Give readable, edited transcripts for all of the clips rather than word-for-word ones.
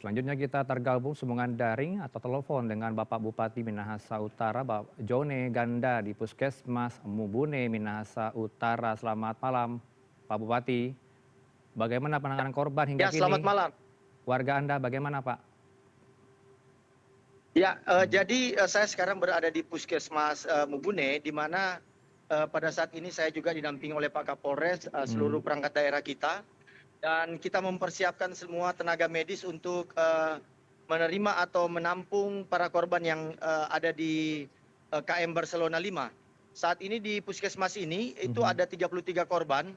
Selanjutnya kita tergabung sambungan daring atau telepon dengan Bapak Bupati Minahasa Utara, Bapak Jone Ganda di Puskesmas Mubune, Minahasa Utara. Selamat malam, Pak Bupati. Bagaimana penanganan korban hingga Ya, selamat kini? malam. Warga Anda bagaimana, Pak? Ya, jadi saya sekarang berada di Puskesmas Mubune, di mana pada saat ini saya juga didampingi oleh Pak Kapolres, seluruh Hmm, perangkat daerah kita, dan kita mempersiapkan semua tenaga medis untuk menerima atau menampung para korban yang ada di KM Barcelona 5. Saat ini di Puskesmas ini itu mhm. ada 33 korban,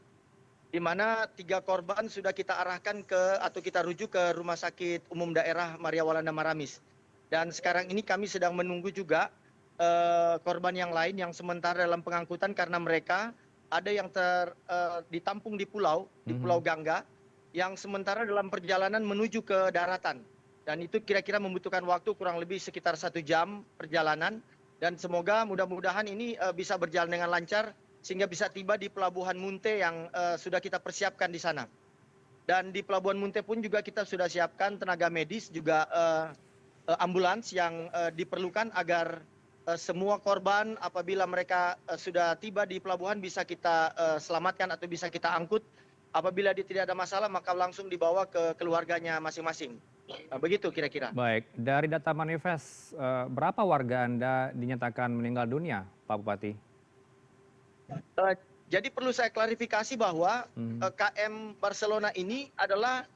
di mana 3 korban sudah kita arahkan atau kita rujuk ke Rumah Sakit Umum Daerah Maria Walanda Maramis. Dan sekarang ini kami sedang menunggu juga korban yang lain yang sementara dalam pengangkutan karena mereka ada yang ditampung di Pulau Mhm. Gangga, yang sementara dalam perjalanan menuju ke daratan. Dan itu kira-kira membutuhkan waktu kurang lebih sekitar 1 jam perjalanan. Dan semoga mudah-mudahan ini bisa berjalan dengan lancar sehingga bisa tiba di Pelabuhan Munte yang sudah kita persiapkan di sana. Dan di Pelabuhan Munte pun juga kita sudah siapkan tenaga medis, juga ambulans yang diperlukan agar semua korban apabila mereka sudah tiba di pelabuhan bisa kita selamatkan atau bisa kita angkut. Apabila dia tidak ada masalah maka langsung dibawa ke keluarganya masing-masing. Begitu kira-kira. Baik, dari data manifest, berapa warga Anda dinyatakan meninggal dunia, Pak Bupati? Eh, jadi perlu saya klarifikasi bahwa Mhm. KM Barcelona ini adalah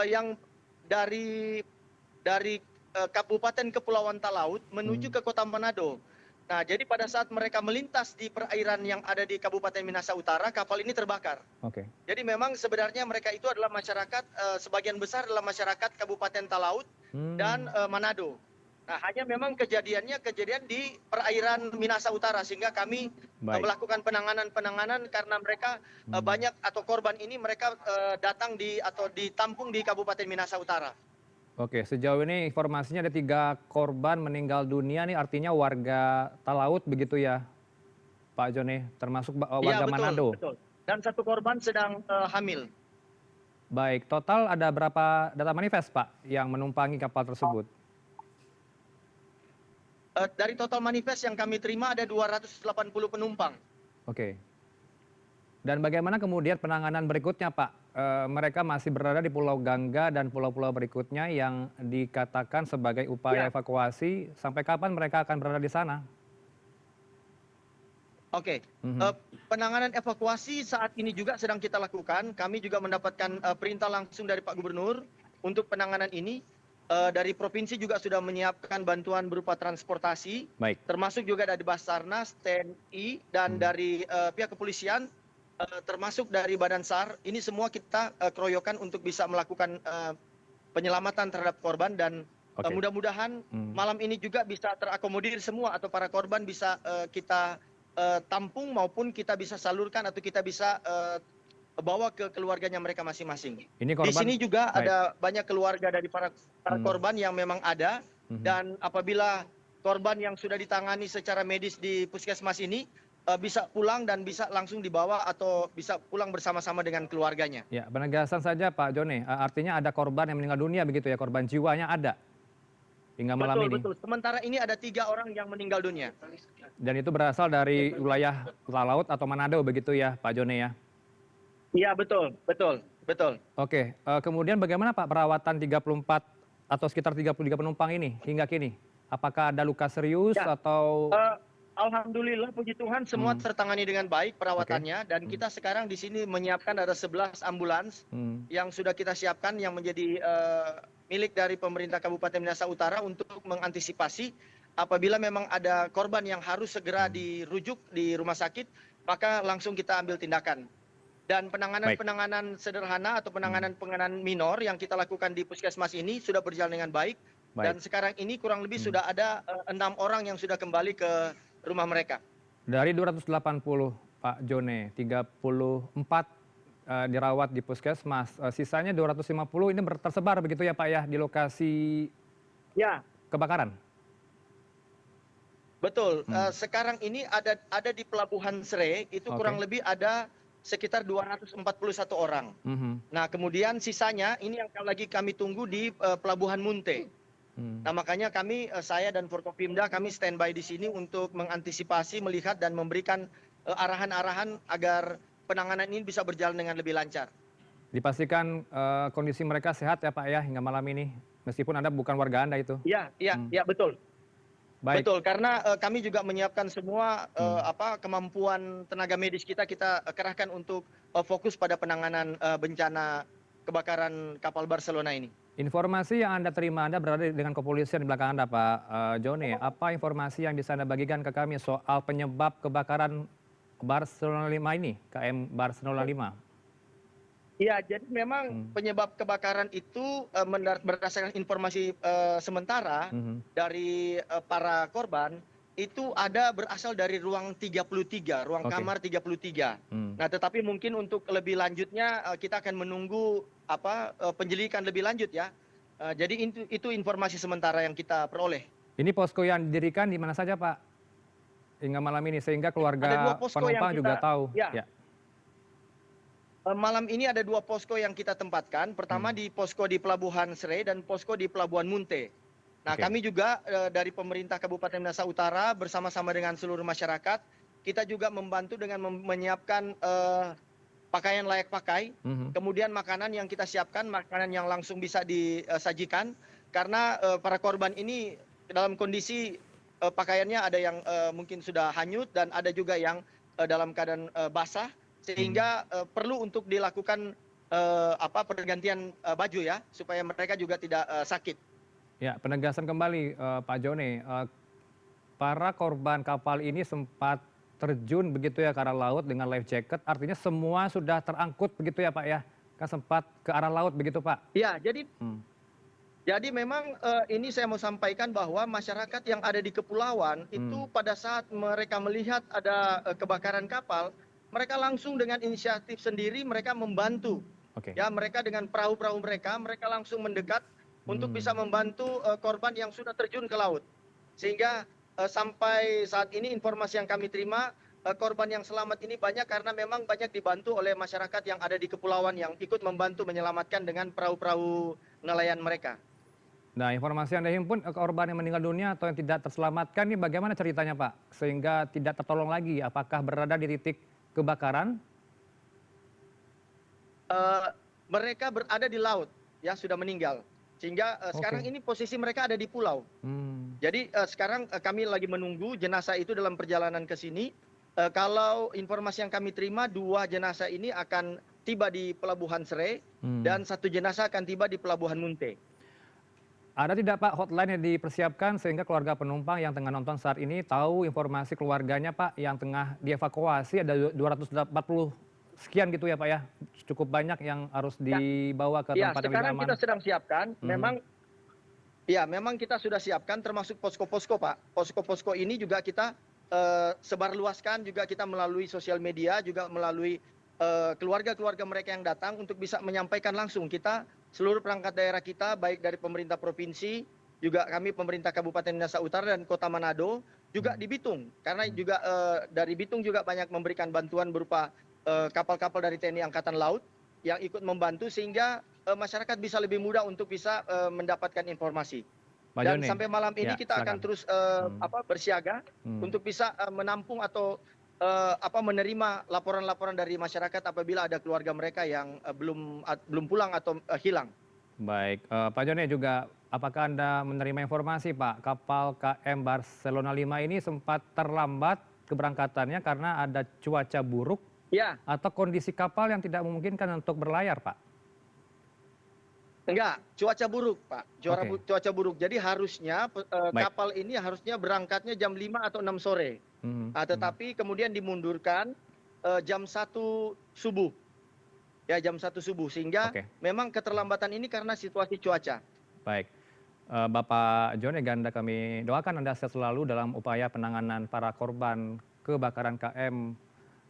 yang dari Kabupaten Kepulauan Talaut menuju Mhm. ke Kota Manado. Nah, jadi pada saat mereka melintas di perairan yang ada di Kabupaten Minahasa Utara, kapal ini terbakar. Oke. Jadi memang sebenarnya mereka itu adalah masyarakat, sebagian besar adalah masyarakat Kabupaten Talaut dan Hmm, Manado. Nah, hanya memang kejadian di perairan Minahasa Utara sehingga kami baik. melakukan penanganan karena mereka Hmm. banyak atau korban ini mereka datang atau ditampung di Kabupaten Minahasa Utara. Oke, sejauh ini informasinya ada 3 korban meninggal dunia nih, artinya warga Talaut begitu ya, Pak Joni, termasuk Iya, warga betul, Manado? betul. Dan 1 korban sedang hamil. Baik, total ada berapa data manifest, Pak, yang menumpangi kapal tersebut? Dari total manifest yang kami terima ada 280 penumpang. Oke. Dan bagaimana kemudian penanganan berikutnya, Pak? Mereka masih berada di Pulau Gangga dan pulau-pulau berikutnya yang dikatakan sebagai upaya Ya, evakuasi, sampai kapan mereka akan berada di sana? oke. Mhm. Penanganan evakuasi saat ini juga sedang kita lakukan. Kami juga mendapatkan perintah langsung dari Pak Gubernur untuk penanganan ini. Dari provinsi juga sudah menyiapkan bantuan berupa transportasi, Baik. termasuk juga dari Basarnas, TNI, dan Mmm, dari pihak kepolisian, termasuk dari Badan SAR. Ini semua kita keroyokan untuk bisa melakukan penyelamatan terhadap korban, dan oke. mudah-mudahan Mmm. malam ini juga bisa terakomodir semua atau para korban bisa kita tampung maupun kita bisa salurkan atau kita bisa bawa ke keluarganya mereka masing-masing. Ini Di korban sini juga baik. ada banyak keluarga dari para Mmm, korban yang memang ada, mhm. dan apabila korban yang sudah ditangani secara medis di puskesmas ini bisa pulang dan bisa langsung dibawa atau bisa pulang bersama-sama dengan keluarganya. Ya, penegasan saja Pak Joni, artinya ada korban yang meninggal dunia begitu ya, korban jiwanya ada hingga malam Betul, ini? betul. Sementara ini ada 3 orang yang meninggal dunia. Dan itu berasal dari wilayah Talaut atau Manado begitu ya, Pak Joni ya? Iya, betul, betul, betul. Oke, kemudian bagaimana Pak perawatan 34 atau sekitar 33 penumpang ini hingga kini? Apakah ada luka serius Ya, atau eh, alhamdulillah puji Tuhan semua mmm, tertangani dengan baik oke. perawatannya, dan Mmm, kita sekarang di sini menyiapkan ada 11 ambulans mmm, yang sudah kita siapkan yang menjadi milik dari pemerintah Kabupaten Minahasa Utara untuk mengantisipasi apabila memang ada korban yang harus segera mmm, dirujuk di rumah sakit, maka langsung kita ambil tindakan. Dan baik. penanganan-penanganan sederhana atau Mmm, penanganan-penanganan minor yang kita lakukan di puskesmas ini sudah berjalan dengan baik, baik. dan sekarang ini kurang lebih Mmm. sudah ada 6 orang yang sudah kembali ke rumah mereka. Dari 280 Pak Jone, 34, dirawat di puskesmas, sisanya 250 ini tersebar begitu ya Pak ya, di lokasi Ya, kebakaran? betul. Mmm, Sekarang ini ada di Pelabuhan Sere itu kurang oke. lebih ada sekitar 241 orang. Nah, kemudian sisanya ini yang lagi kami tunggu di Pelabuhan Munte. Nah, makanya saya dan Forkopimda kami standby di sini untuk mengantisipasi, melihat dan memberikan arahan-arahan agar penanganan ini bisa berjalan dengan lebih lancar. Dipastikan kondisi mereka sehat ya Pak ya hingga malam ini, meskipun Anda bukan warga Anda itu? Iya, betul. Baik. Betul, karena kami juga menyiapkan semua kemampuan tenaga medis kita kerahkan untuk fokus pada penanganan bencana kebakaran kapal Barcelona ini. Informasi yang Anda terima, Anda berada dengan kepolisian di belakang Anda Pak Joni. Apa informasi yang bisa Anda bagikan ke kami soal penyebab kebakaran Barcelona 5 ini, KM Barcelona 5? Ya, jadi memang penyebab kebakaran itu berdasarkan informasi sementara dari para korban itu berasal dari ruang 33, ruang kamar 33. Nah, tetapi mungkin untuk lebih lanjutnya kita akan menunggu penyelidikan lebih lanjut ya. Jadi itu informasi sementara yang kita peroleh. Ini posko yang didirikan di mana saja Pak hingga malam ini sehingga keluarga penumpang juga tahu? Ya. Malam ini ada 2 posko yang kita tempatkan. Pertama di posko di Pelabuhan Serai dan posko di Pelabuhan Munte. Nah, kami juga dari pemerintah Kabupaten Minahasa Utara bersama-sama dengan seluruh masyarakat, kita juga membantu dengan menyiapkan pakaian layak pakai, kemudian makanan yang kita siapkan, makanan yang langsung bisa disajikan, karena para korban ini dalam kondisi pakaiannya ada yang mungkin sudah hanyut dan ada juga yang dalam keadaan basah. Sehingga perlu untuk dilakukan pergantian baju ya, supaya mereka juga tidak sakit. Ya, penegasan kembali Pak Joni, para korban kapal ini sempat terjun begitu ya ke arah laut dengan life jacket, artinya semua sudah terangkut begitu ya Pak ya? Kan sempat ke arah laut begitu Pak? Ya, jadi memang ini saya mau sampaikan bahwa masyarakat yang ada di kepulauan itu pada saat mereka melihat ada kebakaran kapal, mereka langsung dengan inisiatif sendiri mereka membantu. Ya, mereka dengan perahu-perahu mereka langsung mendekat untuk bisa membantu korban yang sudah terjun ke laut. Sehingga sampai saat ini informasi yang kami terima, korban yang selamat ini banyak karena memang banyak dibantu oleh masyarakat yang ada di kepulauan yang ikut membantu menyelamatkan dengan perahu-perahu nelayan mereka. Nah, informasi yang Anda himpun, korban yang meninggal dunia atau yang tidak terselamatkan ini bagaimana ceritanya Pak? Sehingga tidak tertolong lagi, apakah berada di titik kebakaran? Mereka berada di laut, ya sudah meninggal. Sehingga sekarang ini posisi mereka ada di pulau. Jadi sekarang kami lagi menunggu jenazah itu dalam perjalanan ke sini. Kalau informasi yang kami terima, 2 jenazah ini akan tiba di Pelabuhan Serai dan 1 jenazah akan tiba di Pelabuhan Munte. Ada tidak Pak hotline yang dipersiapkan sehingga keluarga penumpang yang tengah nonton saat ini tahu informasi keluarganya Pak yang tengah dievakuasi, ada 240 sekian gitu ya Pak ya? Cukup banyak yang harus dibawa ke tempat yang lebih aman. Ya, sekarang kita sedang siapkan. Memang kita sudah siapkan termasuk posko-posko Pak. Posko-posko ini juga kita sebarluaskan, juga kita melalui sosial media, juga melalui keluarga-keluarga mereka yang datang untuk bisa menyampaikan langsung. Kita seluruh perangkat daerah kita, baik dari pemerintah provinsi, juga kami pemerintah Kabupaten Minahasa Utara dan Kota Manado, juga di Bitung. Karena juga dari Bitung juga banyak memberikan bantuan berupa kapal-kapal dari TNI Angkatan Laut yang ikut membantu sehingga masyarakat bisa lebih mudah untuk bisa mendapatkan informasi. Dan sampai malam ini kita akan terus bersiaga untuk bisa menampung atau menerima laporan-laporan dari masyarakat apabila ada keluarga mereka yang belum pulang atau hilang. Baik, Pak Joni juga apakah Anda menerima informasi Pak, kapal KM Barcelona 5 ini sempat terlambat keberangkatannya karena ada cuaca buruk atau kondisi kapal yang tidak memungkinkan untuk berlayar Pak? Enggak, cuaca buruk Pak, cuaca buruk. Jadi harusnya kapal ini harusnya berangkatnya jam 5 atau 6 sore. Tetapi kemudian dimundurkan jam 1 subuh. Ya, jam 1 subuh. Sehingga memang keterlambatan ini karena situasi cuaca. Baik. Bapak Joni Ganda, kami doakan Anda sehat selalu dalam upaya penanganan para korban kebakaran KM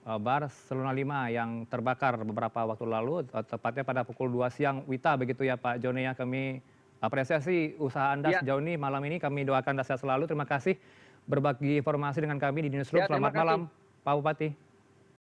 Barcelona 5 yang terbakar beberapa waktu lalu, tepatnya pada pukul 2 siang WITA begitu ya Pak Joni ya. Kami apresiasi usaha Anda sejauh ini malam ini, kami doakan Anda sehat selalu. Terima kasih berbagi informasi dengan kami di Newsroom. Selamat malam Pak Bupati.